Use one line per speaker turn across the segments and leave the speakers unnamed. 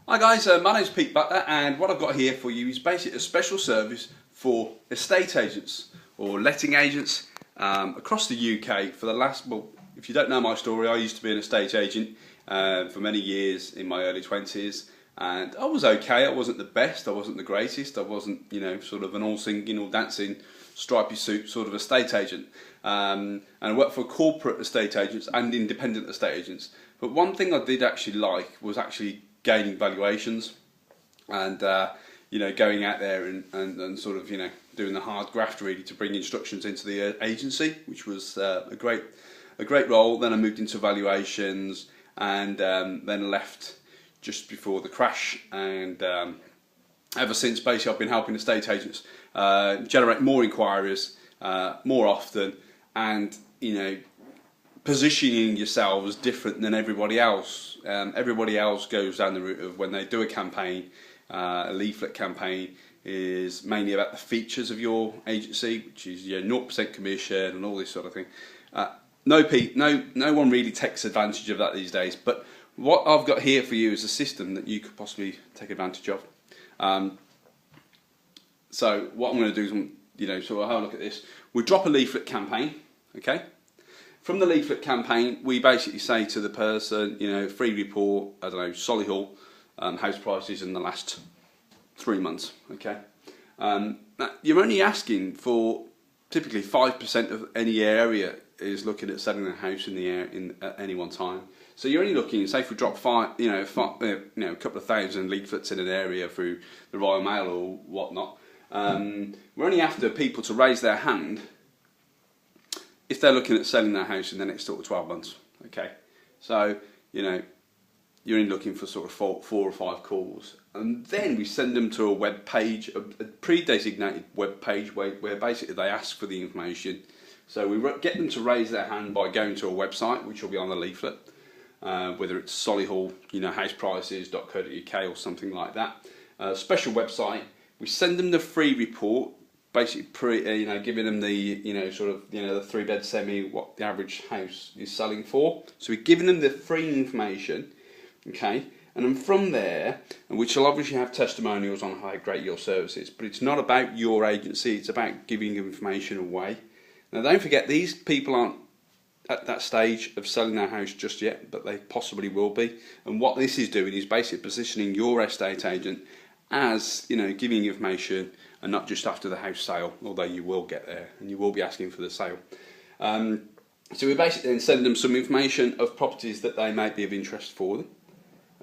Hi guys, my name's Pete Butler, and what I've got here for you is basically a special service for estate agents or letting agents across the UK for the last, well, if you don't know my story, I used to be an estate agent for many years in my early 20s, and I was okay. I wasn't the best, I wasn't the greatest, I wasn't, sort of an all singing, all dancing, stripy suit sort of estate agent. And I worked for corporate estate agents and independent estate agents. But one thing I did actually like was actually gaining valuations and going out there and sort of doing the hard graft really to bring instructions into the agency, which was a great role. Then I moved into valuations and then left just before the crash, and ever since basically I've been helping estate agents generate more inquiries more often, and positioning yourselves different than everybody else. Everybody else goes down the route of, when they do a campaign, a leaflet campaign is mainly about the features of your agency, which is 0% commission and all this sort of thing. No one really takes advantage of that these days. But what I've got here for you is a system that you could possibly take advantage of. So what I'm going to do is, so we'll have a look at this. We drop a leaflet campaign, okay? From the leaflet campaign, we basically say to the person, free report, I don't know, Solihull house prices in the last 3 months, okay? Now, you're only asking for typically 5% of any area is looking at selling a house in the area at any one time. So you're only looking, say if we drop a couple of thousand leaflets in an area through the Royal Mail or whatnot, we're only after people to raise their hand if they're looking at selling their house in the next sort of 12 months, okay? So, you're only looking for sort of four or five calls. And then we send them to a web page, a pre-designated web page where basically they ask for the information. So we get them to raise their hand by going to a website, which will be on the leaflet, whether it's Solihull, houseprices.co.uk or something like that. Special website. We send them the free report, basically giving them the the 3-bed semi, what the average house is selling for. So we're giving them the free information, okay, and then from there, which will obviously have testimonials on how great your service is, but it's not about your agency, it's about giving information away. Now don't forget, these people aren't at that stage of selling their house just yet, but they possibly will be, and what this is doing is basically positioning your estate agent as giving information, and not just after the house sale, although you will get there and you will be asking for the sale. So we basically then send them some information of properties that they may be of interest for them,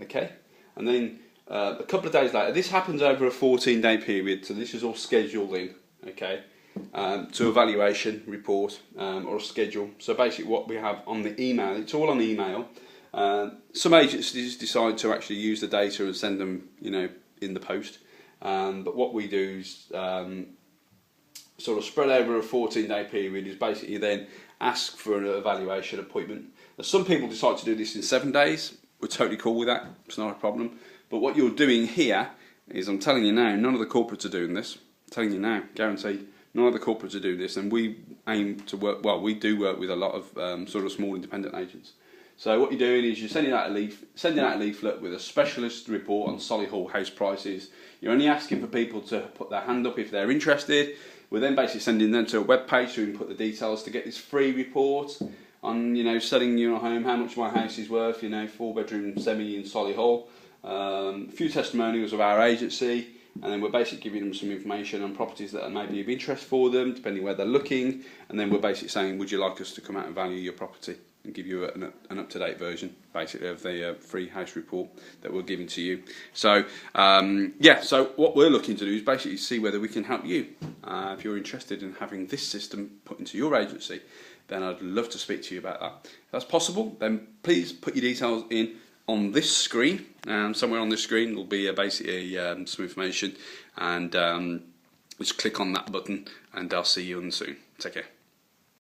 okay? And then a couple of days later, this happens over a 14-day period, so this is all scheduled in, okay, to a valuation report or a schedule. So basically what we have on the email, it's all on email. Some agencies decide to actually use the data and send them in the post. But what we do is sort of spread over a 14-day period is basically then ask for an evaluation appointment. Now, some people decide to do this in 7 days. We're totally cool with that. It's not a problem. But what you're doing here is, I'm telling you now, none of the corporates are doing this. I'm telling you now, guaranteed, none of the corporates are doing this. And we aim to work, well, we do work with a lot of sort of small independent agents. So what you're doing is you're sending out a leaflet with a specialist report on Solihull house prices. You're only asking for people to put their hand up if they're interested. We're then basically sending them to a web page so we can put the details to get this free report on selling your home, how much my house is worth, 4-bedroom semi in Solihull, a few testimonials of our agency, and then we're basically giving them some information on properties that may be of interest for them, depending where they're looking, and then we're basically saying, would you like us to come out and value your property and give you an up-to-date version, basically, of the free house report that we're giving to you. So, so what we're looking to do is basically see whether we can help you. If you're interested in having this system put into your agency, then I'd love to speak to you about that. If that's possible, then please put your details in on this screen. Somewhere on this screen will be basically some information, and just click on that button, and I'll see you soon. Take care.